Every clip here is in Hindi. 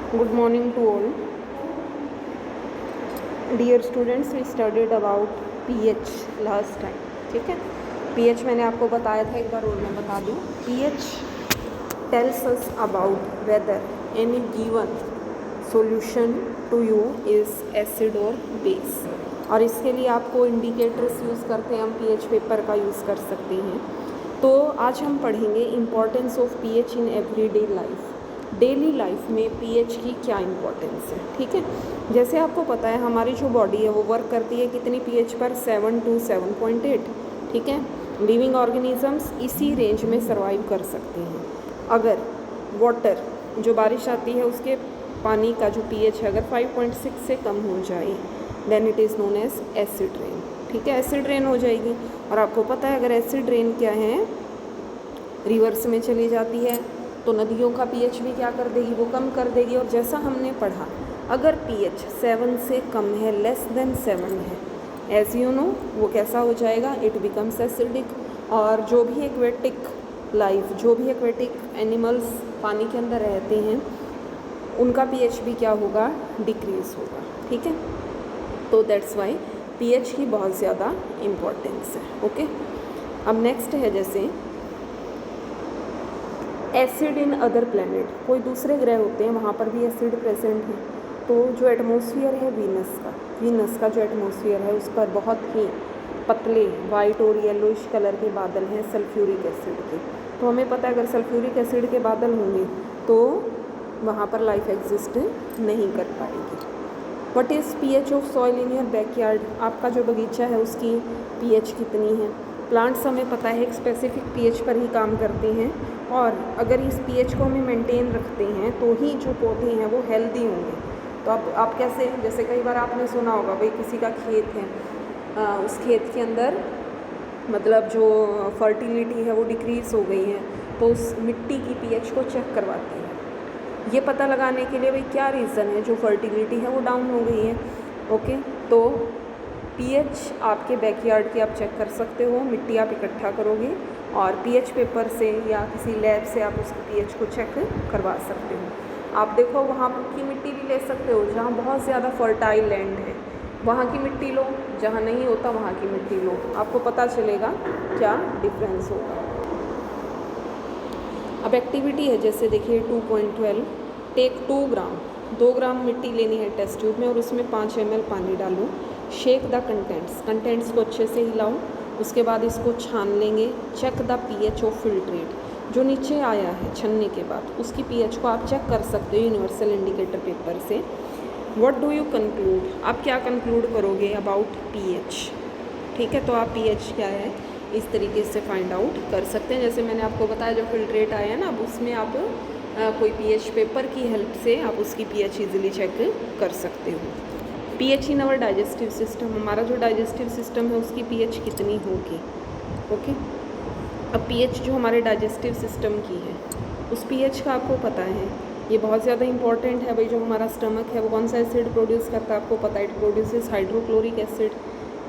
Good morning to all. Dear students, we studied about pH last time. ठीक है, pH मैंने आपको बताया था, एक बार और मैं बता दूँ. pH tells us about whether any given solution to you is acid or base. और इसके लिए आपको इंडिकेटर्स यूज़ करते हैं, हम pH पेपर का यूज़ कर सकते हैं. तो आज हम पढ़ेंगे importance of pH in everyday life. Daily life में pH की क्या इम्पोर्टेंस है. ठीक है, जैसे आपको पता है हमारी जो बॉडी है वो वर्क करती है कितनी pH पर, 7 to 7.8. ठीक है, लिविंग ऑर्गेनिजम्स इसी रेंज में सर्वाइव कर सकते हैं. अगर वाटर जो बारिश आती है उसके पानी का जो pH है अगर 5.6 से कम हो जाए then it is known as acid rain. ठीक है, एसिड रेन हो जाएगी. और आपको पता है अगर एसिड रेन क्या है, रिवर्स में चली जाती है तो नदियों का pH भी क्या कर देगी, वो कम कर देगी. और जैसा हमने पढ़ा अगर pH 7 से कम है, लेस देन 7 है, एज यू नो वो कैसा हो जाएगा, इट बिकम्स एसिडिक. और जो भी एक्वेटिक लाइफ, जो भी एक्वेटिक एनिमल्स पानी के अंदर रहते हैं उनका pH भी क्या होगा, डिक्रीज होगा. ठीक है, तो दैट्स वाई pH की बहुत ज़्यादा इम्पोर्टेंस है. ओके, अब नेक्स्ट है जैसे एसिड इन अदर प्लैनेट. कोई दूसरे ग्रह होते हैं वहाँ पर भी एसिड प्रेजेंट है. तो जो एटमॉस्फेयर है वीनस का जो एटमॉस्फेयर है उस पर बहुत ही पतले वाइट और येलोइश कलर के बादल हैं सल्फ्यूरिक एसिड के. तो हमें पता है अगर सल्फ्यूरिक एसिड के बादल होंगे तो वहाँ पर लाइफ एग्जिस्ट नहीं कर पाएगी. What is pH of soil in your backyard. आपका जो बगीचा है उसकी pH कितनी है. प्लांट्स हमें पता है एक स्पेसिफिक pH पर ही काम करते हैं और अगर इस pH को हमें मेंटेन रखते हैं तो ही जो पौधे हैं वो हेल्दी होंगे. तो आप कैसे, जैसे कई बार आपने सुना होगा भाई किसी का खेत है, उस खेत के अंदर मतलब जो फर्टिलिटी है वो डिक्रीज़ हो गई है तो उस मिट्टी की pH को चेक करवाते हैं ये पता लगाने के लिए भाई क्या रीज़न है जो फर्टिलिटी है वो डाउन हो गई है. ओके, तो pH आपके बैकयार्ड की आप चेक कर सकते हो, मिट्टी आप इकट्ठा करोगे और pH पेपर से या किसी लैब से आप उसकी pH को चेक करवा सकते हो. आप देखो वहाँ की मिट्टी भी ले सकते हो जहाँ बहुत ज़्यादा फर्टाइल लैंड है, वहाँ की मिट्टी लो, जहाँ नहीं होता वहाँ की मिट्टी लो, आपको पता चलेगा क्या डिफरेंस होगा. अब एक्टिविटी है जैसे देखिए 2.12, टेक 2 ग्राम मिट्टी लेनी है टेस्ट ट्यूब में और उसमें 5 ml पानी डालो. शेक द कंटेंट्स को अच्छे से हिलाओ. उसके बाद इसको छान लेंगे. Check the pH of filtrate. जो नीचे आया है छन्ने के बाद उसकी pH को आप चेक कर सकते हो यूनिवर्सल इंडिकेटर पेपर से. What do you conclude. आप क्या कंक्लूड करोगे अबाउट pH. ठीक है, तो आप pH क्या है इस तरीके से फाइंड आउट कर सकते हैं. जैसे मैंने आपको बताया जो फिल्ट्रेट आया है ना, अब उसमें आप कोई pH पेपर की हेल्प से आप उसकी pH इजीली चेक कर सकते हो. pH इन अवर डाइजेस्टिव सिस्टम. हमारा जो डाइजेस्टिव सिस्टम है उसकी pH कितनी होगी. ओके, अब pH जो हमारे डाइजेस्टिव सिस्टम की है उस pH का आपको पता है, ये बहुत ज़्यादा इंपॉर्टेंट है. भाई जो हमारा स्टमक है वो कौन सा एसिड प्रोड्यूस करता है, आपको पता है, इट प्रोड्यूसेस हाइड्रोक्लोरिक एसिड.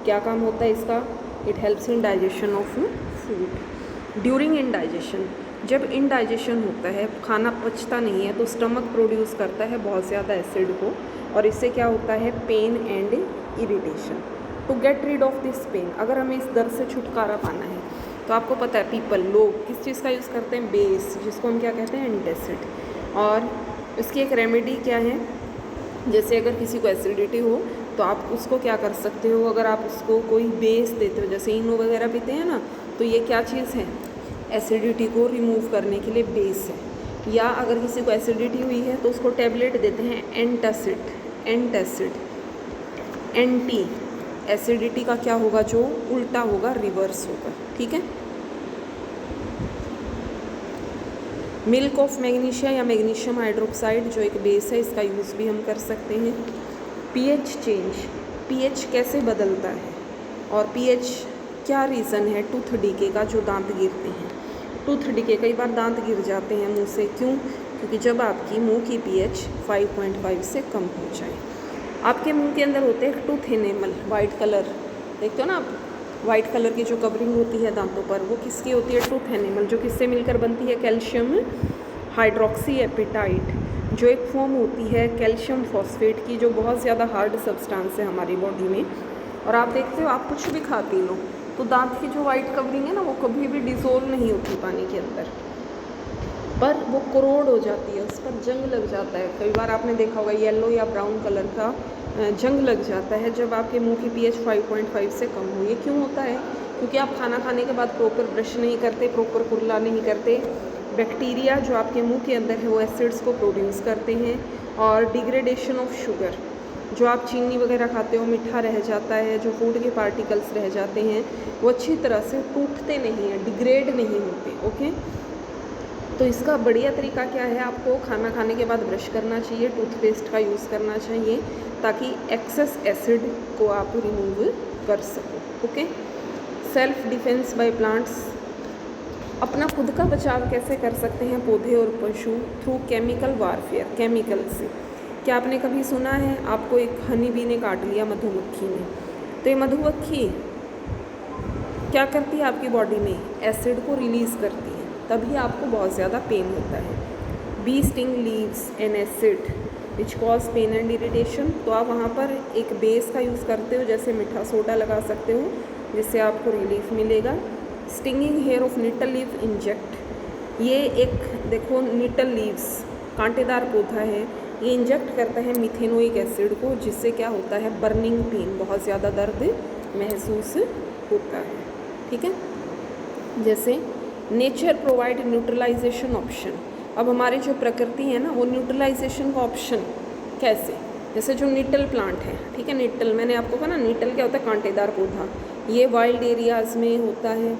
क्या काम होता है इसका, it helps in digestion of food. During indigestion, जब इनडाइजेशन होता है खाना पचता नहीं है तो स्टमक प्रोड्यूस करता है बहुत ज़्यादा एसिड को और इससे क्या होता है, pain and irritation. To get rid of this pain, अगर हमें इस दर्द से छुटकारा पाना है तो आपको पता है लोग किस चीज़ का यूज़ करते हैं, बेस, जिसको हम क्या कहते हैं, एंटासिड. और इसकी एक रेमेडी क्या है, जैसे अगर किसी को एसिडिटी हो तो आप उसको क्या कर सकते हो, अगर आप उसको कोई बेस देते हो, जैसे इनो वगैरह पीते हैं ना, तो ये क्या चीज़ है, एसिडिटी को रिमूव करने के लिए बेस है. या अगर किसी को एसिडिटी हुई है तो उसको टैबलेट देते हैं एंटासिड. एंटी एसिडिटी का क्या होगा, जो उल्टा होगा, रिवर्स होगा. ठीक है, मिल्क ऑफ मैग्नीशिया या मैग्नीशियम हाइड्रोक्साइड जो एक बेस है, इसका यूज़ भी हम कर सकते हैं. pH चेंज, pH कैसे बदलता है और pH क्या रीज़न है टूथ डीके का, जो दांत गिरते हैं. टूथ डीके, कई बार दांत गिर जाते हैं मुंह से, क्यों, क्योंकि जब आपकी मुंह की pH 5.5 से कम हो जाए. आपके मुंह के अंदर होते हैं टूथ एनेमल, वाइट कलर, देखते हो ना आप, वाइट कलर की जो कवरिंग होती है दांतों पर वो किसकी होती है, टूथ एनिमल, जो किससे मिलकर बनती है, कैल्शियम हाइड्रोक्सी एपिटाइट. जो एक फॉर्म होती है कैल्शियम फॉस्फेट की, जो बहुत ज़्यादा हार्ड सब्सटेंस है हमारी बॉडी में। और आप देखते हो, आप कुछ भी खा पी लो तो दांत की जो वाइट कवरिंग है ना, वो कभी भी डिसोल्व नहीं होती पानी के अंदर, पर वो करोड हो जाती है, उस पर जंग लग जाता है। कई बार आपने देखा होगा येलो या ब्राउन कलर का जंग लग जाता है जब आपके मुंह की pH 5.5 से कम हो। ये क्यों होता है? क्योंकि आप खाना खाने के बाद प्रॉपर ब्रश नहीं करते, प्रॉपर कुरला नहीं करते। बैक्टीरिया जो आपके मुंह के अंदर है वो एसिड्स को प्रोड्यूस करते हैं, और डिग्रेडेशन ऑफ शुगर, जो आप चीनी वगैरह खाते हो मीठा रह जाता है, जो फूड के पार्टिकल्स रह जाते हैं वो अच्छी तरह से टूटते नहीं हैं, डिग्रेड नहीं होते। ओके, तो इसका बढ़िया तरीका क्या है? आपको खाना खाने के बाद ब्रश करना चाहिए, टूथपेस्ट का यूज़ करना चाहिए, ताकि एक्सेस एसिड को आप रिमूव कर सको। Okay, self defence by plants, अपना खुद का बचाव कैसे कर सकते हैं पौधे और पशु? थ्रू केमिकल वारफेयर, केमिकल से। क्या आपने कभी सुना है आपको एक हनी बी ने काट लिया, मधुमक्खी ने, तो ये मधुमक्खी क्या करती है आपकी बॉडी में? एसिड को रिलीज़ करती है, तभी आपको बहुत ज़्यादा पेन होता है। Bee sting leaves an acid which cause pain and irritation, तो आप वहाँ पर एक बेस का यूज़ करते हो, जैसे मीठा सोडा लगा सकते हो जिससे आपको रिलीफ मिलेगा। Stinging hair of nettle leave inject, ये एक देखो निटल लीव्स कांटेदार पौधा है, ये इंजेक्ट करता है मिथेनोइक एसिड को, जिससे क्या होता है? बर्निंग पेन, बहुत ज़्यादा दर्द महसूस होता है। ठीक है, जैसे नेचर प्रोवाइड न्यूट्रलाइजेशन ऑप्शन, अब हमारी जो प्रकृति है ना, वो न्यूट्रलाइजेशन का ऑप्शन कैसे? जैसे जो निटल प्लांट है, ठीक है, निटल मैंने आपको कहा ना, निटल क्या होता है? कांटेदार पौधा, ये वाइल्ड एरियाज़ में होता है,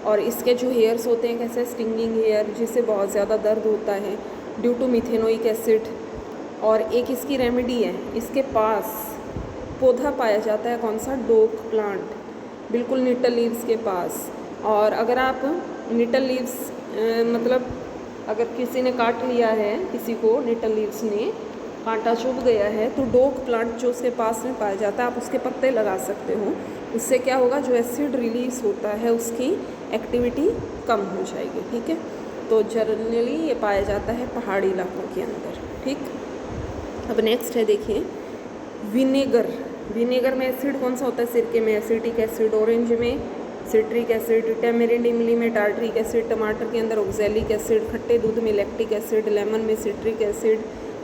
और इसके जो हेयर्स होते हैं कैसे? स्टिंगिंग हेयर, जिससे बहुत ज़्यादा दर्द होता है ड्यू टू मिथेनोइक एसिड। और एक इसकी रेमेडी है, इसके पास पौधा पाया जाता है, कौन सा? डोक प्लांट, बिल्कुल निटल लीव्स के पास। और अगर आप निटल लीव्स मतलब अगर किसी ने काट लिया है, किसी को निटल लीव्स ने कांटा चुभ गया है, तो डोक प्लांट जो उसके पास में पाया जाता है, आप उसके पत्ते लगा सकते हो। इससे क्या होगा? जो एसिड रिलीज़ होता है उसकी एक्टिविटी कम हो जाएगी। ठीक है, तो जनरली ये पाया जाता है पहाड़ी इलाकों के अंदर। ठीक, अब नेक्स्ट है देखिए विनेगर। विनेगर में एसिड कौन सा होता है? सिरके में एसिटिक एसिड, ऑरेंज में सिट्रिक एसिड, टेमेरिंड इमली में टार्ट्रिक एसिड, टमाटर के अंदर ऑक्सैलिक एसिड, खट्टे दूध में लैक्टिक एसिड, लेमन में सिट्रिक एसिड,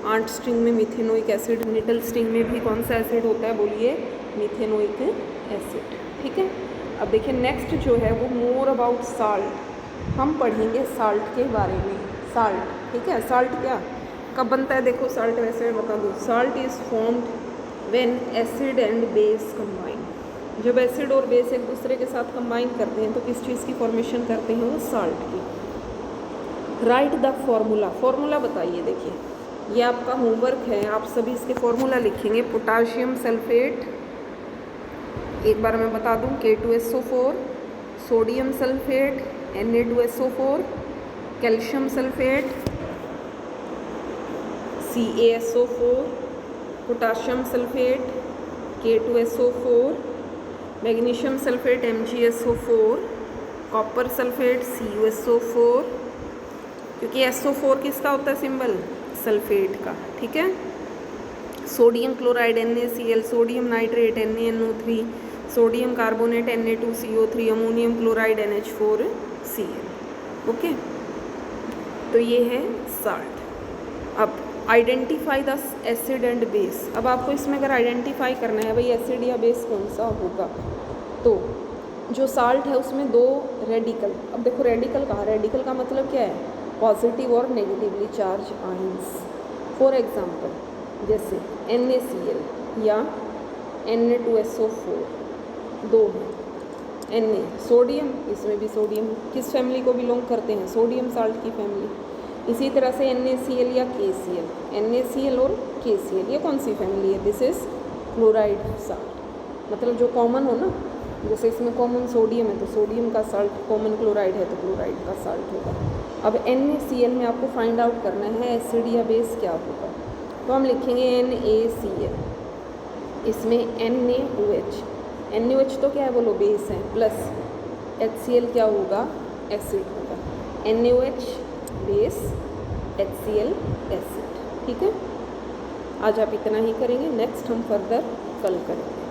आंट स्टिंग में मिथेनोइक एसिड, निटल स्टिंग में भी कौन सा एसिड होता है? बोलिए, मिथेनोइक एसिड। ठीक है, अब देखिए नेक्स्ट जो है वो मोर अबाउट साल्ट, हम पढ़ेंगे साल्ट के बारे में। साल्ट, ठीक है, साल्ट क्या कब बनता है? देखो साल्ट वैसे मैं बता दूँ, salt is formed when acid and base combine, जब एसिड और बेस एक दूसरे के साथ कंबाइन करते हैं तो किस चीज़ की फॉर्मेशन करते हैं? वो साल्ट की। राइट द फॉर्मूला, फॉर्मूला बताइए। देखिए ये आपका होमवर्क है, आप सभी इसके फॉर्मूला लिखेंगे। पोटाशियम सल्फेट, एक बार मैं बता दूं, K2SO4, sodium sulphate Na2SO4, calcium sulphate CaSO4, potassium sulphate K2SO4, magnesium sulphate MgSO4, copper sulphate CuSO4, क्योंकि SO4 किसका होता है सिंबल? सल्फेट का। ठीक है, sodium chloride NaCl, sodium nitrate NaNO3, sodium carbonate Na2CO3, ammonium chloride NH4Cl। Okay, तो ये है साल्ट। अब identify the acid and base, अब आपको इसमें अगर आइडेंटिफाई करना है भाई एसिड या बेस कौन सा होगा, तो जो साल्ट है उसमें दो रेडिकल, अब देखो रेडिकल कहाँ, रेडिकल का मतलब क्या है? पॉजिटिव और negatively charge ions. For example जैसे NaCl या Na2SO4, दो हैं। Na सोडियम, इसमें भी सोडियम किस फैमिली को बिलोंग करते हैं? सोडियम साल्ट की फैमिली। इसी तरह से NaCl या KCl, NaCl और KCl ये कौन सी फैमिली है? दिस इज़ क्लोराइड साल्ट, मतलब जो कॉमन हो ना, जैसे इसमें कॉमन सोडियम है तो सोडियम का साल्ट, कॉमन क्लोराइड है तो क्लोराइड का साल्ट होगा। अब NaCl में आपको फाइंड आउट करना है एसिड या बेस क्या होगा, तो हम लिखेंगे NaCl, इसमें NaOH, NaOH तो क्या है बोलो? बेस है, प्लस HCl क्या होगा? एसिड होगा। NaOH base, HCl acid. ठीक है, आज आप इतना ही करेंगे, नेक्स्ट हम फर्दर कल करेंगे।